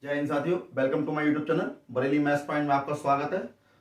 जय हिंद साथियों, welcome to my YouTube channel Bareilly maths point में आपका स्वागत है।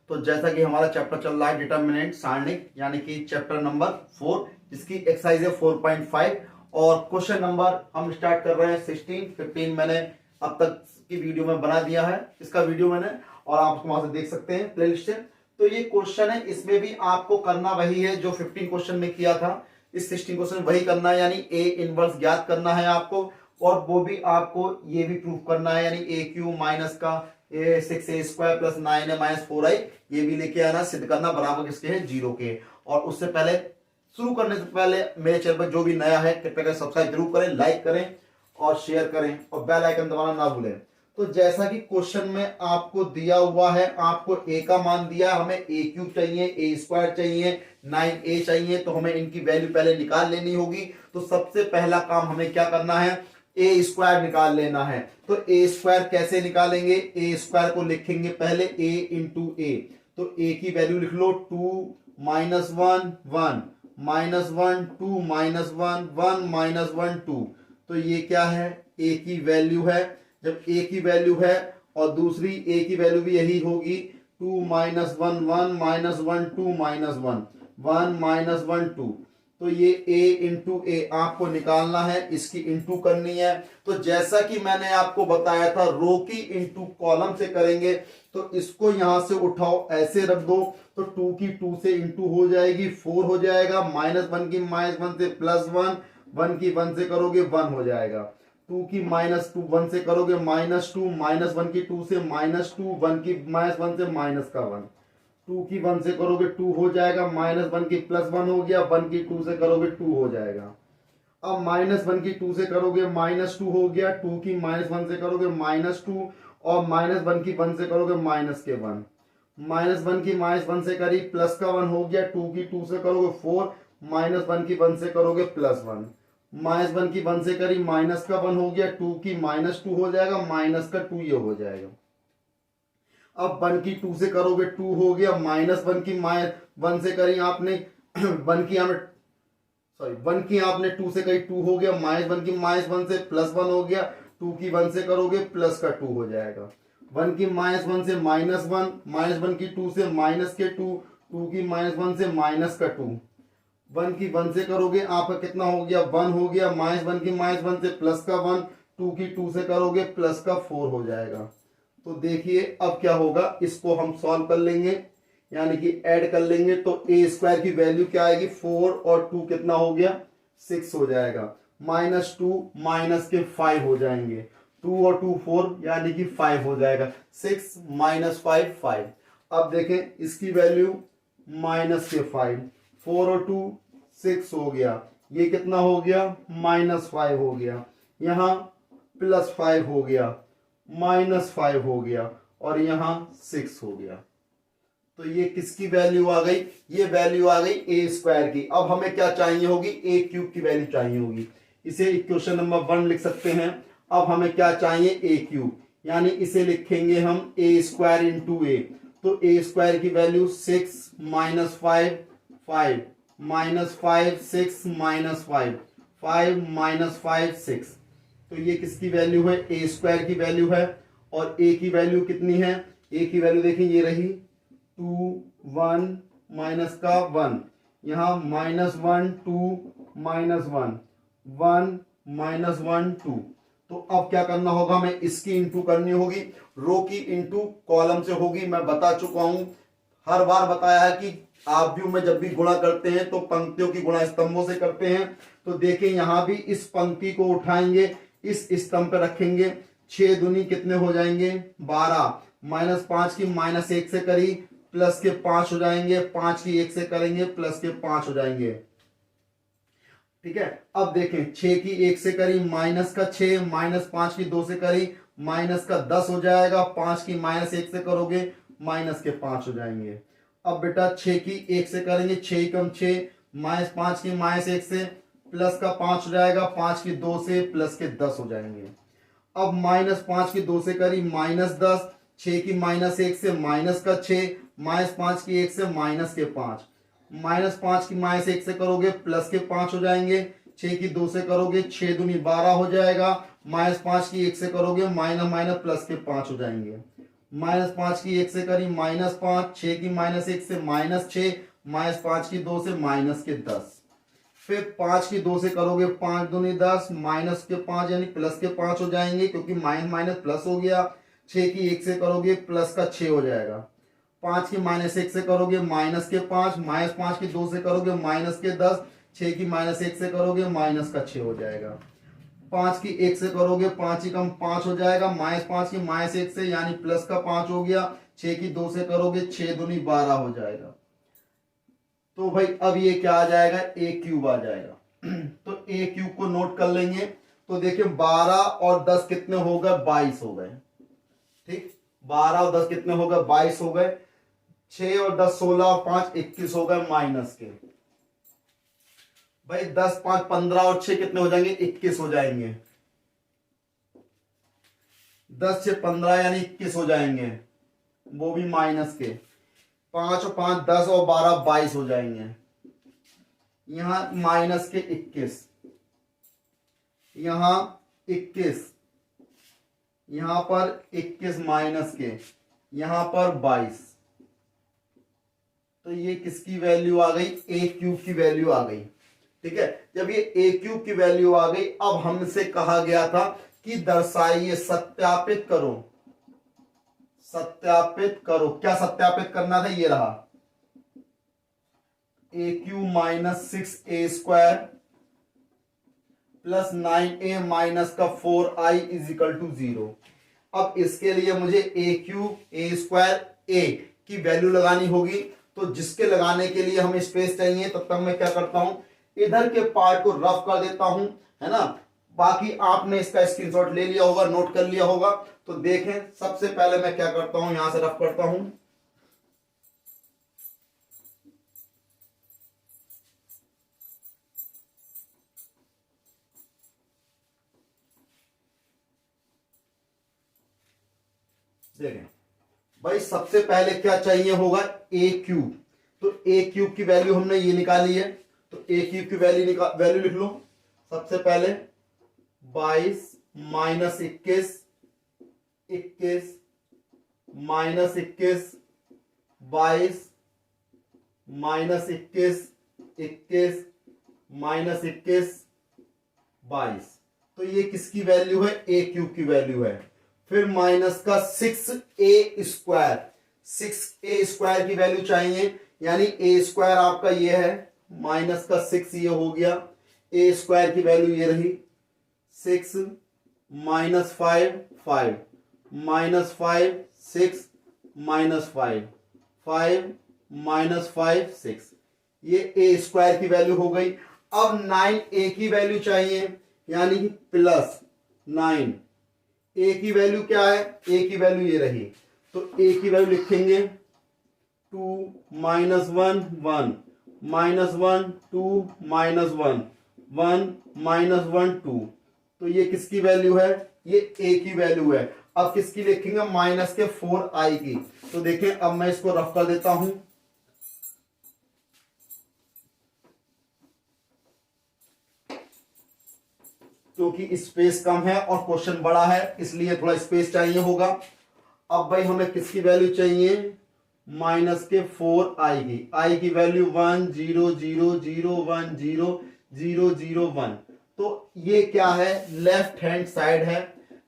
तो जैसा कि हमारा चैप्टर चल रहा है डिटर्मिनेंट सारणिक, यानी कि चैप्टर नंबर 4, जिसकी एक्सरसाइज है 4.5 और क्वेश्चन नंबर हम स्टार्ट कर रहे हैं 15 मैंने अब तक की वीडियो में बना दिया है। इसका वीडियो मैंने और आप उसको वहां से देख सकते हैं प्लेलिस्ट से। तो ये क्वेश्चन है, इसमें भी आपको करना वही है जो 15 क्वेश्चन में किया था। इस 16 क्वेश्चन वही करना है, यानी ए इनवर्स ज्ञात करना है आपको, और वो भी आपको ये भी प्रूफ करना है, यानी ए क्यू माइनस का सिक्स ए स्क्वायर प्लस 9 ए माइनस 4i ये भी लेके आना, सिद्ध करना बराबर किसके है, 0 के। और उससे पहले शुरू करने से पहले मेरे चैनल पर जो भी नया है कृपया कर सब्सक्राइब जरूर करें, लाइक करें और शेयर करें और बेल आइकन दबाना ना भूलें। तो जैसा कि क्वेश्चन में आपको दिया हुआ है, आपको ए का मान दिया, हमें ए क्यूब चाहिए, ए स्क्वायर चाहिए, 9a चाहिए, तो हमें इनकी वैल्यू पहले निकाल लेनी होगी। तो सबसे पहला काम हमें क्या करना है, ए स्क्वायर निकाल लेना है। तो ए स्क्वायर कैसे निकालेंगे, ए स्क्वायर को लिखेंगे पहले ए इंटू ए। तो ए की वैल्यू लिख लो 2 माइनस 1 1 माइनस 1 2 माइनस 1 1 माइनस 1 2। तो ये क्या है, ए की वैल्यू है। जब ए की वैल्यू है और दूसरी ए की वैल्यू भी यही होगी, 2 माइनस 1 1 माइनस 1 2 माइनस 1 1 माइनस 1 2। तो ये a इंटू ए आपको निकालना है, इसकी इंटू करनी है। तो जैसा कि मैंने आपको बताया था, रो की इंटू कॉलम से करेंगे। तो इसको यहां से उठाओ, ऐसे रख दो, तो 2 की 2 से इंटू हो जाएगी, 4 हो जाएगा। माइनस 1 की माइनस 1 से प्लस 1, 1 की 1 से करोगे 1 हो जाएगा। 2 की माइनस 2 1 से करोगे माइनस 2, माइनस 1 की 2 से माइनस 2, 1 की माइनस 1 से माइनस का 1, 2 की 1 से करोगे 2 हो जाएगा, माइनस 1 की प्लस 1 हो गया, 1 की 2 से करोगे 2 हो जाएगा। अब माइनस 1 की 2 से करोगे माइनस 2 हो गया, 2 की माइनस 1 से करोगे माइनस 2, और माइनस 1 की 1 से करोगे माइनस के 1, माइनस 1 की माइनस 1 से करी प्लस का 1 हो गया, 2 की 2 से करोगे 4, माइनस 1 की 1 से करोगे प्लस 1, माइनस 1 की 1 से करी माइनस का 1 हो गया, 2 की माइनस 2 हो जाएगा, माइनस का 2 ये हो जाएगा। अब 1 की 2 से करोगे 2 हो गया, माइनस 1 की माइनस 1 से करी आपने 1 की आपने सॉरी 1 की आपने 2 से करी 2 हो गया, माइनस 1 की माइनस 1 से प्लस 1 हो गया, 2 की 1 से करोगे प्लस का 2 हो जाएगा। 1 की माइनस 1 से माइनस 1, माइनस 1 की 2 से माइनस के 2, 2 की माइनस 1 से माइनस का 2, 1 की 1 से करोगे आपका कितना हो गया, 1 हो गया, माइनस 1 की माइनस 1 से प्लस का 1, 2 की 2 से करोगे प्लस का 4 हो जाएगा। तो देखिए अब क्या होगा, इसको हम सॉल्व कर लेंगे, यानी कि ऐड कर लेंगे। तो ए स्क्वायर की वैल्यू क्या आएगी, 4 और 2 कितना हो गया, 6 हो जाएगा। माइनस 2 माइनस के 5 हो जाएंगे, 2 और 2 4 यानी कि 5 हो जाएगा। 6 माइनस 5 5। अब देखें इसकी वैल्यू माइनस के 5, 4 और 2 6 हो गया, ये कितना हो गया, माइनस 5 हो गया, यहां प्लस 5 हो गया, माइनस 5 हो गया, और यहां 6 हो गया। तो ये किसकी वैल्यू आ गई, ये वैल्यू आ गई ए स्क्वायर की। अब हमें क्या चाहिए होगी, ए क्यूब की वैल्यू चाहिए होगी। इसे इक्वेशन नंबर 1 लिख सकते हैं। अब हमें क्या चाहिए, ए क्यूब, यानी इसे लिखेंगे हम ए स्क्वायर इंटू ए। तो ए स्क्वायर की value 6 minus 5 5 minus 5 6 minus 5 5 minus 5 6। तो ये किसकी वैल्यू है, ए स्क्वायर की वैल्यू है। और ए की वैल्यू कितनी है, ए की वैल्यू देखिए ये रही 2 1 माइनस का 1, यहां माइनस 1 2 माइनस 1 1 माइनस 1 2। तो अब क्या करना होगा, हमें इसकी इंटू करनी होगी, रो की इंटू कॉलम से होगी। मैं बता चुका हूं, हर बार बताया है कि आप भी में जब भी गुणा करते हैं तो पंक्तियों की गुणा स्तंभों से करते हैं। तो देखिए यहां भी इस पंक्ति को उठाएंगे, इस स्तंभ पे रखेंगे, 6 दूनी कितने हो जाएंगे, 12, माइनस 5 की माइनस 1 से करी प्लस के 5 हो जाएंगे, 5 की 1 से करेंगे प्लस के 5 हो जाएंगे। ठीक है, अब देखें 6 की 1 से करी माइनस का 6, माइनस 5 की 2 से करी माइनस का 10 हो जाएगा, 5 की माइनस 1 से करोगे माइनस के 5 हो जाएंगे। अब बेटा 6 की 1 से करेंगे, 6 कम 6, माइनस 5 की माइनस 1 से प्लस का 5 हो जाएगा, 5 की 2 से प्लस के 10 हो जाएंगे। अब माइनस 5 की 2 से करी माइनस 10, 6 की माइनस 1 से माइनस का 6, माइनस 5 की 1 से माइनस के 5, माइनस 5 की माइनस 1 से करोगे प्लस के 5 हो जाएंगे, 6 की 2 से करोगे 6 दूनी 12 हो जाएगा, -5 की 1 से करोगे माइनस माइनस प्लस के 5 हो जाएंगे। -5 की 1 से करी -5, 6 की -1 से -6, -5 की 2 से माइनस के 10। फिर 5 की 2 से करोगे 5 दूनी 10, माइनस के 5 यानी प्लस के 5 हो जाएंगे क्योंकि माइनस माइनस प्लस हो गया। 6 की 1 से करोगे प्लस का 6 हो जाएगा। 5 की -1 से करोगे माइनस के 5, -5 की 2 से करोगे माइनस के 10, 6 की -1 से करोगे माइनस का 6 हो जाएगा। 5 की 1 से करोगे 5 ही कम 5 हो जाएगा, -5 की -1 से यानी प्लस का 5 हो गया। 6 की 2 से करोगे 6 दूनी 12 हो जाएगा। तो भाई अब ये क्या आ जाएगा, ए क्यूब आ जाएगा। तो ए क्यूब को नोट कर लेंगे। तो देखिए 12 और 10 कितने हो गए, 22 हो गए। ठीक, 12 और 10 कितने हो गए, 22 हो गए। 6 और 10 16 और 5 21 हो गए माइनस के। भाई 10 5 15 और 6 कितने हो जाएंगे, 21 हो जाएंगे। 10 से 15 यानी 21 हो जाएंगे, वो भी माइनस के। 5 और 5 10 और 12 22 हो जाएंगे। यहां माइनस के 21, यहां 21, यहां पर 21 माइनस के, यहां पर 22। तो ये किसकी वैल्यू आ गई, ए क्यूब की वैल्यू आ गई। ठीक है, जब ये ए क्यूब की वैल्यू आ गई, अब हमसे कहा गया था कि दर्शाइए, सत्यापित करो। सत्यापित करो, क्या सत्यापित करना था, ये रहा A Q minus 6a² plus 9a minus का 4i इज इक्वल टू 0। अब इसके लिए मुझे ए क्यूब a² a की वैल्यू लगानी होगी। तो जिसके लगाने के लिए हमें स्पेस चाहिए, तब तक मैं क्या करता हूं, इधर के पार्ट को रफ कर देता हूं, है ना। बाकी आपने इसका स्क्रीनशॉट ले लिया होगा, नोट कर लिया होगा। तो देखें, सबसे पहले मैं क्या करता हूं, यहां से रफ करता हूं। देखें भाई, सबसे पहले क्या चाहिए होगा, ए क्यूब। तो ए क्यूब की वैल्यू हमने ये निकाली है। तो ए क्यूब की वैल्यू लिख लो। सबसे पहले 22 माइनस 21, 21 माइनस 21, 22 माइनस 21, 21 माइनस 21, 22। तो ये किसकी वैल्यू है, ए क्यूब की वैल्यू है। फिर माइनस का 6a², 6a² की वैल्यू चाहिए, यानी a² आपका ये है, माइनस का 6 ये हो गया। a² की वैल्यू ये रही 6 माइनस 5 5 माइनस 5 6 माइनस 5 5 माइनस 5 6, ये a² की वैल्यू हो गई। अब 9a की वैल्यू चाहिए, यानी कि प्लस 9। ए की वैल्यू क्या है, ए की वैल्यू ये रही। तो ए की वैल्यू लिखेंगे 2 माइनस 1 1 माइनस 1 2 माइनस 1 1 माइनस 1 2। तो ये किसकी वैल्यू है, ये ए की वैल्यू है। अब किसकी लिखेंगे, माइनस के 4i की। तो देखें, अब मैं इसको रफ कर देता हूं। क्योंकि स्पेस कम है और क्वेश्चन बड़ा है, इसलिए थोड़ा स्पेस चाहिए होगा। अब भाई हमें किसकी वैल्यू चाहिए, माइनस के 4i की। i की वैल्यू 1 0 0 0 1 0 0 0 1। तो ये क्या है, लेफ्ट हैंड साइड है,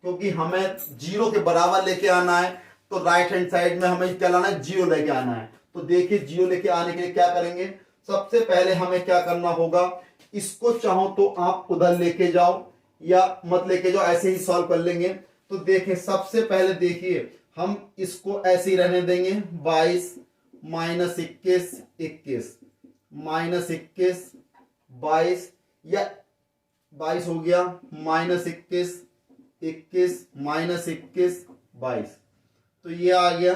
क्योंकि हमें 0 के बराबर लेके आना है। तो राइट हैंड साइड में हमें क्या लाना है, 0 लेके आना है। तो देखिए 0 लेके आने के लिए क्या करेंगे, सबसे पहले हमें क्या करना होगा, इसको चाहो तो आप उधर लेके जाओ या मत लेके जाओ, ऐसे ही सॉल्व कर लेंगे। तो देखें, सबसे पहले देखिए हम इसको ऐसे ही रहने देंगे। 22 माइनस 21 21 माइनस 21 22, या 22 हो गया, माइनस 21 21 माइनस 21 22। तो ये आ गया।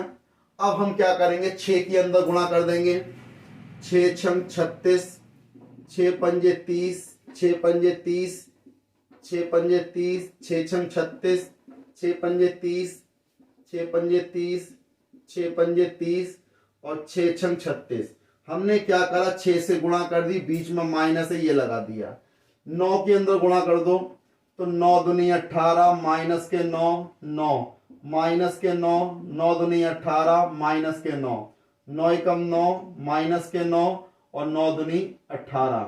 अब हम क्या करेंगे, 6 के अंदर गुणा कर देंगे। 6 छंग 36, 6 पंजे 30, 6 पंजे 30, 6 पंजे 30, 6 छंग 36, 6 पंजे 30, 6 पंजे 30, 6 पंजे 30 और 6 छंग 36। हमने क्या करा, 6 से गुणा कर दी, बीच में माइनस है ये लगा दिया। 9 के अंदर गुणा कर दो, तो 9 दूनी 18 माइनस के 9 9 माइनस के 9 9 दूनी 18 माइनस के 9 9 एकम 9 माइनस के 9 और 9 दूनी 18।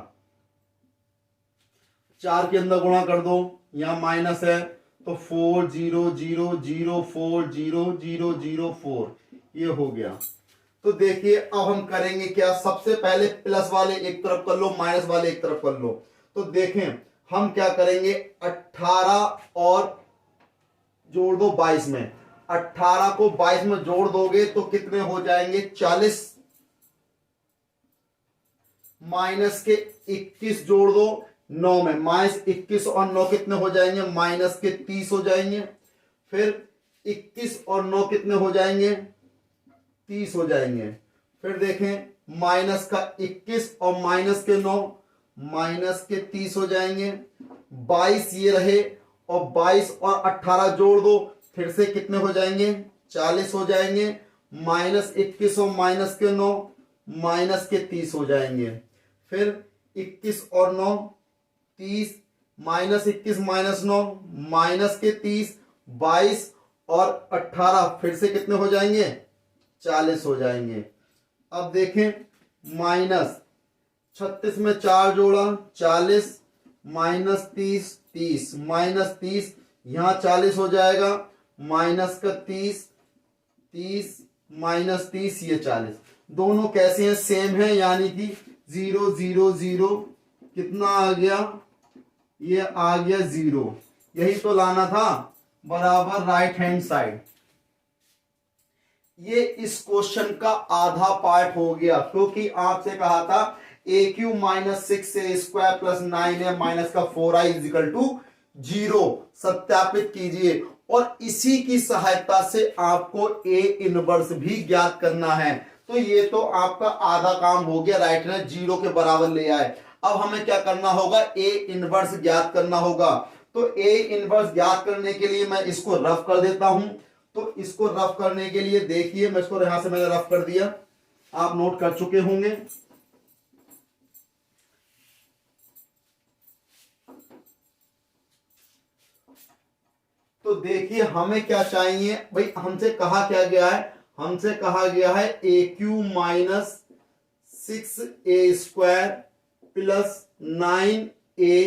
4 के अंदर गुणा कर दो, यहां माइनस है तो 4 0 0 0 4 0 0 0 4 ये हो गया। तो देखिए अब हम करेंगे क्या, सबसे पहले प्लस वाले एक तरफ कर लो, माइनस वाले एक तरफ कर लो। तो देखें हम क्या करेंगे, 18 और जोड़ दो 22 में, 18 को 22 में जोड़ दोगे तो कितने हो जाएंगे 40, माइनस के 21 जोड़ दो 9 में, माइनस 21 और 9 कितने हो जाएंगे, माइनस के 30 हो जाएंगे। फिर 21 और 9 कितने हो जाएंगे, 30 हो जाएंगे। फिर देखें माइनस का 21 और माइनस के 9 माइनस के 30 हो जाएंगे। 22 ये रहे और 22 और 18 जोड़ दो, फिर से कितने हो जाएंगे 40 हो जाएंगे। माइनस 21 और माइनस के 9 माइनस के 30 हो जाएंगे। फिर 21 और 9 30, माइनस 21 माइनस 9 माइनस के 30, 22 और 18 फिर से कितने हो जाएंगे 40 हो जाएंगे। अब देखें माइनस 36 में 4 जोड़ा 40, माइनस 30 30 माइनस 30 यहां 40 हो जाएगा, माइनस का 30 30 माइनस 30 ये 40, दोनों कैसे हैं सेम है, यानी कि 0 0 0 कितना आ गया, ये आ गया 0। यही तो लाना था, बराबर राइट हैंड साइड। ये इस क्वेश्चन का आधा पार्ट हो गया, क्योंकि आपसे कहा था A Q minus 6a² plus 9a minus का 4i इजिकल टू 0 सत्यापित कीजिए, और इसी की सहायता से आपको ए इनवर्स भी ज्ञात करना है। तो ये तो आपका आधा काम हो गया, राइट हैंड 0 के बराबर ले आए। अब हमें क्या करना होगा, ए इनवर्स ज्ञात करना होगा। तो ए इनवर्स ज्ञात करने के लिए मैं इसको रफ कर देता हूं। तो इसको रफ करने के लिए देखिए, मैं इसको यहां से मैंने रफ कर दिया, आप नोट कर चुके होंगे। तो देखिए हमें क्या चाहिए भाई, हमसे कहा क्या गया है, हमसे कहा गया है A Q minus 6a² plus 9a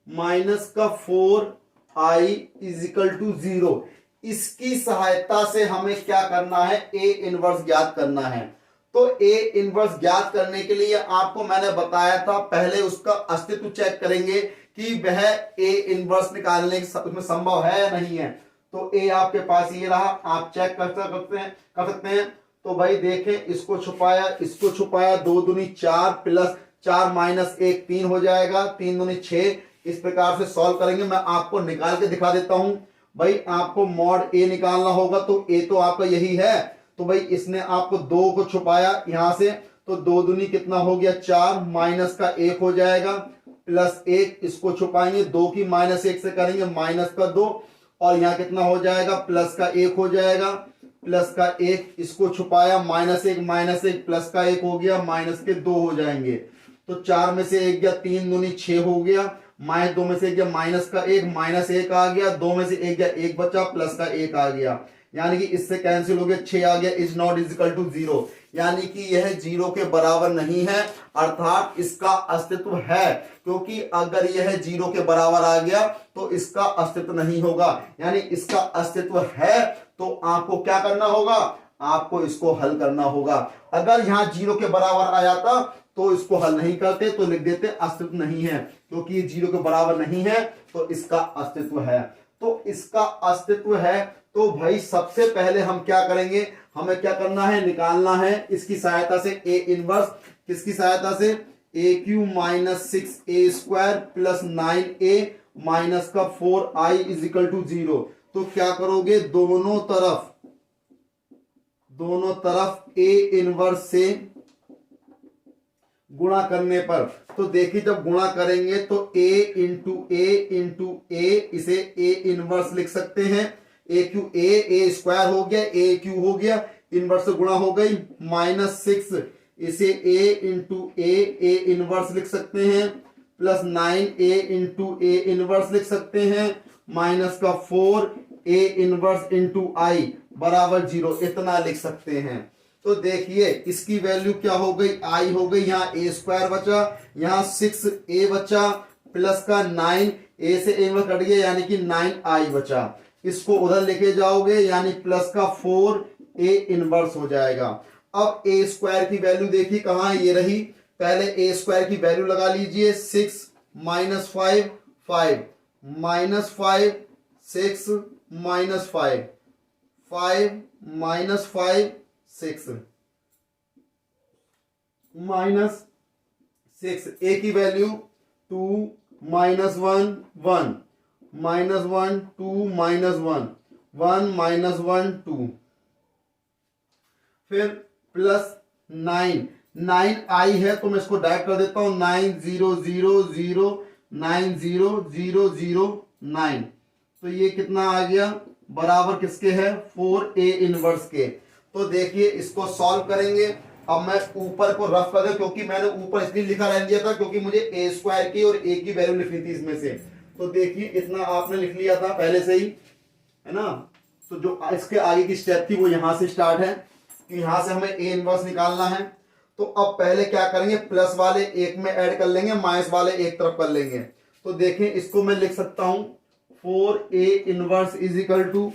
minus का 4i इजिकल टू 0। इसकी सहायता से हमें क्या करना है, ए इनवर्स ज्ञात करना है। तो ए इनवर्स ज्ञात करने के लिए आपको मैंने बताया था, पहले उसका अस्तित्व चेक करेंगे कि वह ए इनवर्स निकालने में संभव है या नहीं है। तो ए आपके पास ये रहा, आप चेक कर सकते हैं। तो भाई देखें, इसको छुपाया 2 दूनी 4 प्लस 4 माइनस 1 3 हो जाएगा, 3 दूनी 6। इस प्रकार से सॉल्व करेंगे, मैं आपको निकाल के दिखा देता हूं। भाई आपको मॉड ए निकालना होगा, तो ए तो आपका यही है। तो भाई इसने आपको 2 को छुपाया यहां से, तो 2 दूनी कितना हो गया 4, माइनस का 1 हो जाएगा प्लस 1, इसको छुपाएंगे 2 की माइनस 1 से करेंगे माइनस का 2, और यहाँ कितना हो जाएगा प्लस का 1 हो जाएगा, प्लस का 1 इसको छुपाया माइनस 1 प्लस का 1 हो गया, माइनस के 2 हो जाएंगे। तो 4 में से 1 गया, 3 दूनी 6 हो गया, माइनस 2 में से 1 गया माइनस का 1, माइनस 1 आ गया, 2 में से 1 गया 1 बचा, प्लस का 1 आ गया, यानी कि इससे कैंसिल हो गया, 6 आ गया, इज नॉट इजिकल टू 0, यानी कि यह 0 के बराबर नहीं है, अर्थात इसका अस्तित्व है। क्योंकि अगर यह 0 के बराबर आ गया तो इसका अस्तित्व नहीं होगा, यानी इसका अस्तित्व है। तो आपको क्या करना होगा, आपको इसको हल करना होगा। अगर यहां 0 के बराबर आ जाता तो इसको हल नहीं करते, तो लिख देते अस्तित्व नहीं है। क्योंकि ये 0 के बराबर नहीं है तो इसका अस्तित्व है। तो इसका अस्तित्व है, तो भाई सबसे पहले हम क्या करेंगे, हमें क्या करना है, निकालना है इसकी सहायता से ए इनवर्स। किसकी सहायता से, A Q minus 6a² plus 9a minus का 4i इजिकल टू 0। तो क्या करोगे, दोनों तरफ ए इनवर्स से गुणा करने पर, तो देखिए जब गुणा करेंगे तो a इंटू ए, इसे ए इनवर्स लिख सकते हैं। ए क्यू ए स्क्वायर हो गया, ए क्यू हो गया, इनवर्स से गुणा हो गई, माइनस 6 इसे ए इंटू ए इनवर्स लिख सकते हैं, plus 9a into A inverse लिख सकते हैं, माइनस का 4a इनवर्स इंटू आई बराबर 0, इतना लिख सकते हैं। तो देखिए इसकी वैल्यू क्या हो गई, आई हो गई, यहाँ ए स्क्वायर बचा, यहाँ 6a बचा, प्लस का 9a से a कट गया यानी कि 9i बचा। इसको उधर लेके जाओगे यानी प्लस का 4a इनवर्स हो जाएगा। अब a स्क्वायर की वैल्यू देखिए कहाँ है, ये रही। पहले a स्क्वायर की वैल्यू लगा लीजिए, 6 minus 5 5 minus 5 6 minus 5 5 minus 5 6 minus 6, a की value 2 minus 1 1 minus 1 2 minus 1 1 minus 1 2, फिर प्लस 9 आई है तो मैं इसको डायरेक्ट कर देता हूं, 9 0 0 0 9 0 0 0 9। तो ये कितना आ गया, बराबर किसके है, 4a इनवर्स के। तो देखिए इसको सॉल्व करेंगे। अब मैं ऊपर को रफ कर दूं, क्योंकि मैंने ऊपर इसलिए लिखा रहने दिया था क्योंकि मुझे a स्क्वायर की और a की वैल्यू लिखनी थी इसमें से। तो देखिए इतना आपने लिख लिया था पहले से ही, है ना। तो जो इसके आगे की स्टेप थी वो यहां से स्टार्ट है कि यहां से हमें a इनवर्स निकालना है। तो अब पहले क्या करेंगे, प्लस वाले एक में ऐड कर लेंगे, माइनस वाले एक तरफ कर लेंगे। तो देखें इसको मैं लिख सकता हूं 4a inverse is equal two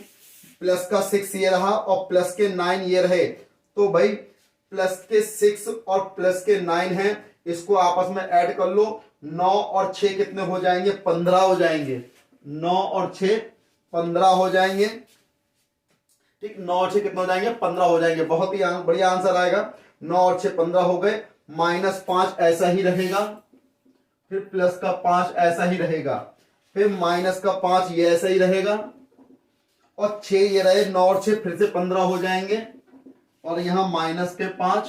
plus का 6 ये रहा और प्लस के 9 ये रहे। तो भाई प्लस के 6 और प्लस के 9 है, इसको आपस में ऐड कर लो, 9 और 6 कितने हो जाएंगे, 15 हो जाएंगे। 9 और 6 15 हो जाएंगे, ठीक। 9 और 6 कितने हो जाएंगे, 15 हो जाएंगे। बहुत ही बढ़िया आंसर आएगा। 9 और 6 15 हो गए, माइनस 5 ऐसा ही रहेगा, फिर प्लस का 5 ऐसा ही रहेगा, फिर माइनस का 5 ये ऐसा ही रहेगा और 6 ये रहे। 9 और 6 फिर से 15 हो जाएंगे और यहां माइनस के 5,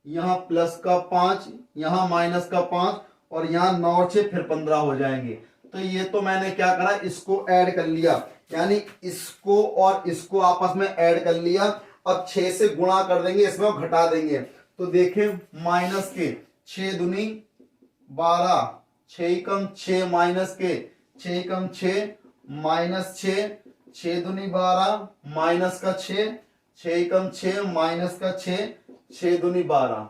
यहां प्लस का 5, यहां माइनस का 5 और यहां 9 और 6 फिर 15 हो जाएंगे। तो ये तो मैंने क्या करा, इसको ऐड कर लिया, यानी इसको और इसको आपस में ऐड कर लिया। अब 6 से गुणा कर देंगे, इसमें घटा देंगे। तो देखें माइनस के 6 दूनी 12, 6 कम 6 माइनस के 6 कम 6 माइनस 6, 6 दूनी 12 माइनस का 6, 6 कम 6 माइनस का 6, 6 दूनी 12।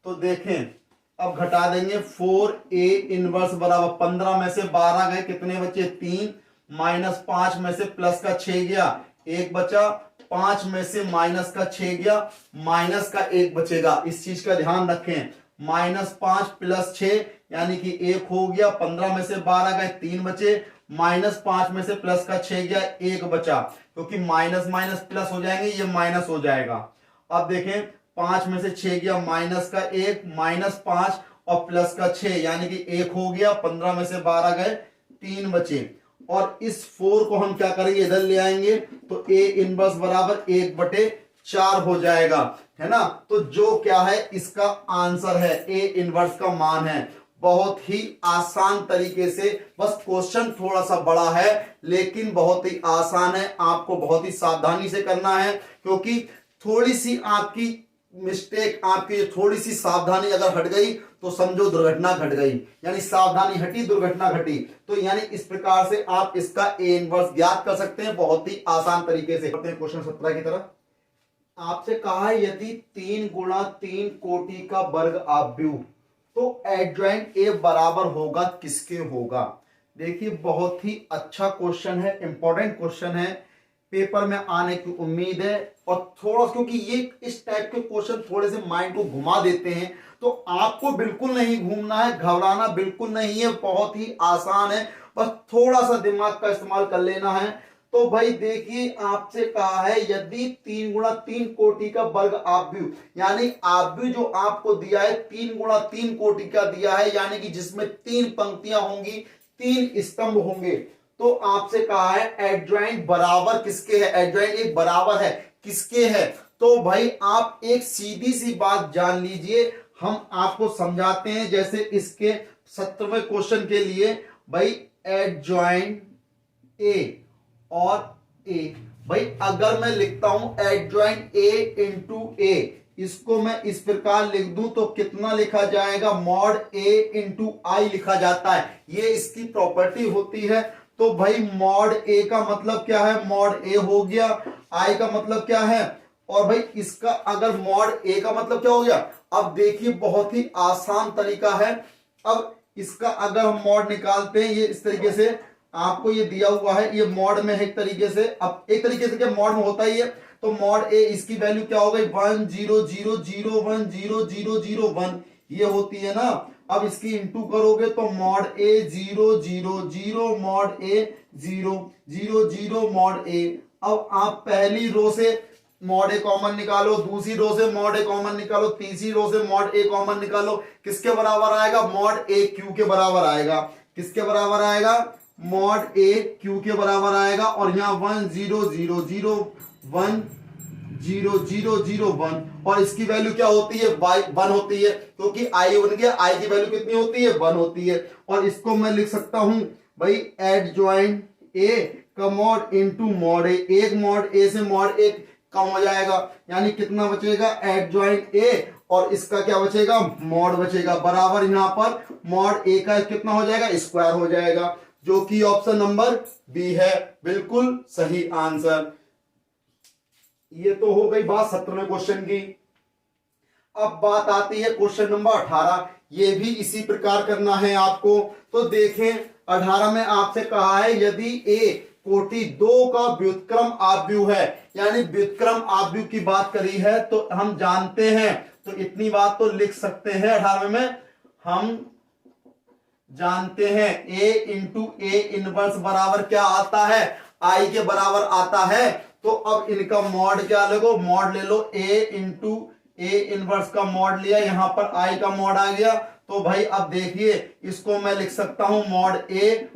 तो देखें अब घटा देंगे, 4a इनवर्स बराबर 15 में से 12 गए, कितने बचे 3, माइनस 5 में से प्लस का 6 गया, 1 बचा, 5 में से माइनस का 6 गया, माइनस का 1 बचेगा। इस चीज का ध्यान रखें, माइनस 5 प्लस 6 यानी कि 1 हो गया, 15 में से 12 गए 3 बचे, माइनस 5 में से प्लस का 6 गया 1 बचा, क्योंकि माइनस माइनस प्लस हो जाएंगे, ये माइनस हो जाएगा। अब देखें 5 में से 6 गया, माइनस का 1, माइनस 5 और प्लस का 6 यानी कि 1 हो गया, 15 में से 12 गए 3 बचे। और इस 4 को हम क्या करेंगे, इधर ले आएंगे तो a इनवर्स बराबर 1/4 हो जाएगा, है ना। तो जो क्या है इसका आंसर है, a इनवर्स का मान है। बहुत ही आसान तरीके से, बस क्वेश्चन थोड़ा सा बड़ा है लेकिन बहुत ही आसान है। आपको बहुत ही सावधानी से करना है, क्योंकि थोड़ी सी आपकी मिस्टेक, आपकी थोड़ी सी सावधानी अगर हट गई तो समझो दुर्घटना घट गई, यानी सावधानी हटी दुर्घटना घटी। तो यानी इस प्रकार से आप इसका a इनवर्स ज्ञात कर सकते हैं बहुत ही आसान तरीके से। क्वेश्चन 17 की तरफ आपसे कहा है, यदि 3 गुणा 3 कोटि का वर्ग आव्यूह तो एडजॉइंट a बराबर होगा किसके होगा। देखिए बहुत ही अच्छा क्वेश्चन है, इंपॉर्टेंट क्वेश्चन है, पेपर में आने की उम्मीद है। और थोड़ा, क्योंकि ये इस टाइप के क्वेश्चन थोड़े से माइंड को घुमा देते हैं, तो आपको बिल्कुल नहीं घूमना है, घबराना बिल्कुल नहीं है, बहुत ही आसान है, बस थोड़ा सा दिमाग का इस्तेमाल कर लेना है। तो भाई देखिए आपसे कहा है, यदि 3 गुणा 3 कोटि का वर्ग आव्यूह, यानी आव्यूह जो आपको दिया है 3 गुणा 3 कोटि का दिया है, यानी कि जिसमें 3 पंक्तियां होंगी, 3 स्तंभ होंगे। तो आपसे कहा है एडजॉइंट बराबर किसके है, एडजॉइंट एक बराबर है किसके है। तो भाई आप एक सीधी सी बात जान लीजिए, हम आपको समझाते हैं। जैसे इसके 17वें क्वेश्चन के लिए भाई एडजॉइंट ए और ए, भाई अगर मैं लिखता हूं एडजॉइंट ए इंटू ए, इसको मैं इस प्रकार लिख दूं तो कितना लिखा जाएगा, मॉड ए इंटू आई लिखा जाता है। ये इसकी प्रॉपर्टी होती है। तो भाई मॉड ए का मतलब क्या है, मॉड ए हो गया, आई का मतलब क्या है, और भाई इसका अगर मॉड ए का मतलब क्या हो गया। अब देखिए बहुत ही आसान तरीका है। अब इसका अगर हम मॉड निकालते हैं, ये इस तरीके से आपको ये दिया हुआ है, ये मॉड में है एक तरीके से। अब एक तरीके से क्या मॉड में होता ही है, तो मॉड ए इसकी वैल्यू क्या हो गई 100010001 ये होती है ना। अब इसकी इंटू करोगे तो मॉड ए 000 मॉड ए 000 मॉड ए। अब आप पहली रो से मॉड ए कॉमन निकालो, दूसरी रो से मॉड ए कॉमन निकालो, तीसरी रो से मॉड ए कॉमन निकालो, किसके बराबर आएगा, मॉड ए क्यू के बराबर आएगा। किसके बराबर आएगा, मॉड ए क्यू के बराबर आएगा। और यहाँ 10001 और इसकी वैल्यू क्या होती है, 1 होती है, क्योंकि आई बन गया, आई की वैल्यू कितनी होती है, 1 होती है। और इसको मैं लिख सकता हूं भाई एडजॉइंट ए का मॉड इनटू मॉड ए। एक मॉड ए से मॉड ए कम हो जाएगा, यानी कितना बचेगा, एडजॉइंट ए और इसका क्या बचेगा, मॉड बचेगा, बराबर यहां पर मॉड ए का कितना हो जाएगा, स्क्वायर हो जाएगा, जो कि ऑप्शन नंबर बी है, बिल्कुल सही आंसर। ये तो हो गई बात 17वें क्वेश्चन की। अब बात आती है क्वेश्चन नंबर 18। ये भी इसी प्रकार करना है आपको। तो देखें 18 में आपसे कहा है यदि ए कोटि 2 का व्युत्क्रम आव्यूह है, यानी व्युत्क्रम आव्यूह की बात करी है, तो हम जानते हैं, तो इतनी बात तो लिख सकते हैं 18 में हम जानते हैं ए इंटू ए इनवर्स बराबर क्या आता है, आई के बराबर आता है। तो अब इनका मॉड क्या लगो, मॉड ले लो, ए इंटू ए इनवर्स का मॉड लिया, यहां पर आई का मॉड आ गया। तो भाई अब देखिए इसको मैं लिख सकता हूं मॉड ए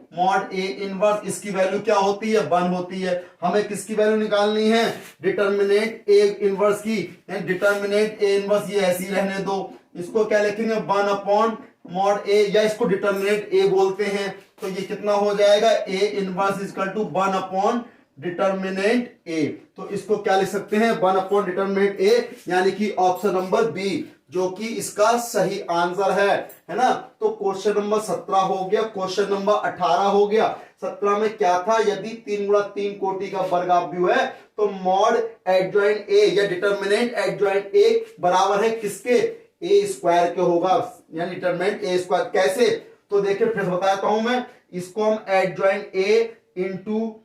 इनवर्स, इसकी वैल्यू क्या होती है, 1 होती है। हमें किसकी वैल्यू निकालनी है, डिटर्मिनेंट ए इनवर्स की। डिटर्मिनेंट ए इनवर्स ये ऐसी रहने दो, इसको क्या लिखेंगे 1 अपॉन मॉड ए, या इसको डिटर्मिनेंट ए बोलते हैं। तो ये कितना हो जाएगा, A inverse equal to 1 upon determinant A. तो इसको क्या लिख सकते हैं, 1 अपॉन डिटर्मिनेंट ए, यानी कि ऑप्शन नंबर बी, जो कि इसका सही आंसर है ना। तो क्वेश्चन नंबर 17 हो गया, क्वेश्चन नंबर 18 हो गया। 17 में क्या था, यदि 3 गुणा 3 कोटि का वर्ग आव्यूह है तो मॉड एडजॉइंट ए या डिटर्मिनेंट एडजॉइंट ए बराबर है किसके, ए स्क्वायर के होगा, यानी डिटर्मिनेंट ए स्क्वायर। कैसे, तो देखिए फिर बताता हूं मैं, इसको हम एडजॉइंट ए इंटू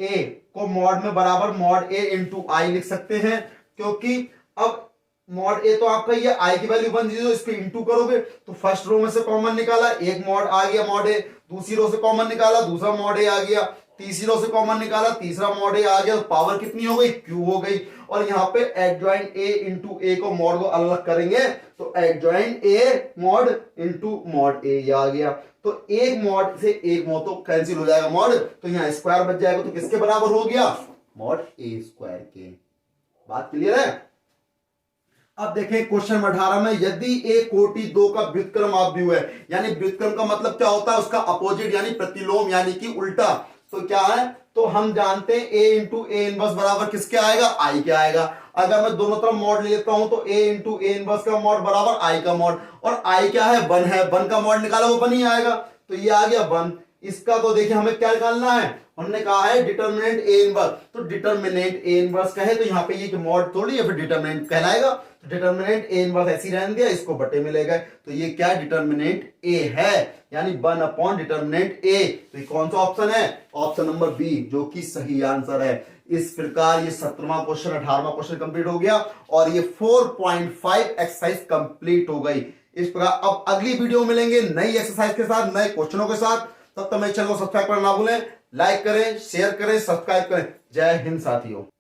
ए को मॉड में बराबर मॉड ए इंटू आई लिख सकते हैं, क्योंकि अब मॉड ए तो आपका ये आई की वैल्यू 100, इसको इंटू करोगे तो फर्स्ट रो में से कॉमन निकाला, एक मॉड आ गया मॉड ए, दूसरी रो से कॉमन निकाला, दूसरा मॉड ए आ गया, तीसरी रो से कॉमन निकाला, तीसरा मॉड ए आ गया, तो पावर कितनी हो गई, क्यू हो गई। और यहाँ पे एडजॉइंट ए इंटू ए को मॉड को अलग करेंगे तो adjoint A mod into mod A आ गया। तो एक मॉड से एक मॉड तो कैंसिल हो जाएगा मॉड, तो यहाँ स्क्वायर बच जाएगा, तो किसके बराबर हो गया, मॉड ए स्क्वायर के। बात क्लियर है। अब देखें क्वेश्चन 18 में, यदि ए कोटि 2 का व्युत्क्रम आव्यूह है, यानी व्युत्क्रम का मतलब क्या होता है, उसका अपोजिट यानी प्रतिलोम यानी कि उल्टा। तो क्या है, तो हम जानते हैं ए इंटू ए इनवर्स बराबर किसके आएगा, आई के आएगा। अगर मैं दोनों तरफ मॉड ले लेता हूं तो ए इंटू ए इनवर्स का मॉड बराबर आई का मॉड, और आई क्या है, 1 है, 1 का मॉड निकाला वो 1 ही आएगा, तो ये आ गया 1। इसका तो देखिए हमें क्या निकालना है, हमने कहा है डिटर्मिनेंट ए इनवर्स, तो डिटर्मिनेंट ए इनवर्स का है, तो यहाँ पे ये मॉड थोड़ी है, फिर डिटर्मिनेंट कहलाएगा, तो डिटर्मिनेंट ए इनवर्स ऐसी रहने दिया, इसको बटे में ले गए, तो ये क्या डिटर्मिनेंट ए है, यानी 1 अपॉन डिटर्मिनेंट ए। तो ये कौन सा ऑप्शन है, ऑप्शन नंबर बी, जो कि सही आंसर है। इस प्रकार ये 17वां क्वेश्चन 18वां क्वेश्चन कंप्लीट हो गया, और ये 4.5 एक्सरसाइज कंप्लीट हो गई। इस प्रकार अब अगली वीडियो मिलेंगे नई एक्सरसाइज के साथ, नए क्वेश्चनों के साथ। तब तक मेरे चैनल को सब्सक्राइब करना ना भूलें, लाइक करें, शेयर करें, सब्सक्राइब करें। जय हिंद साथियों।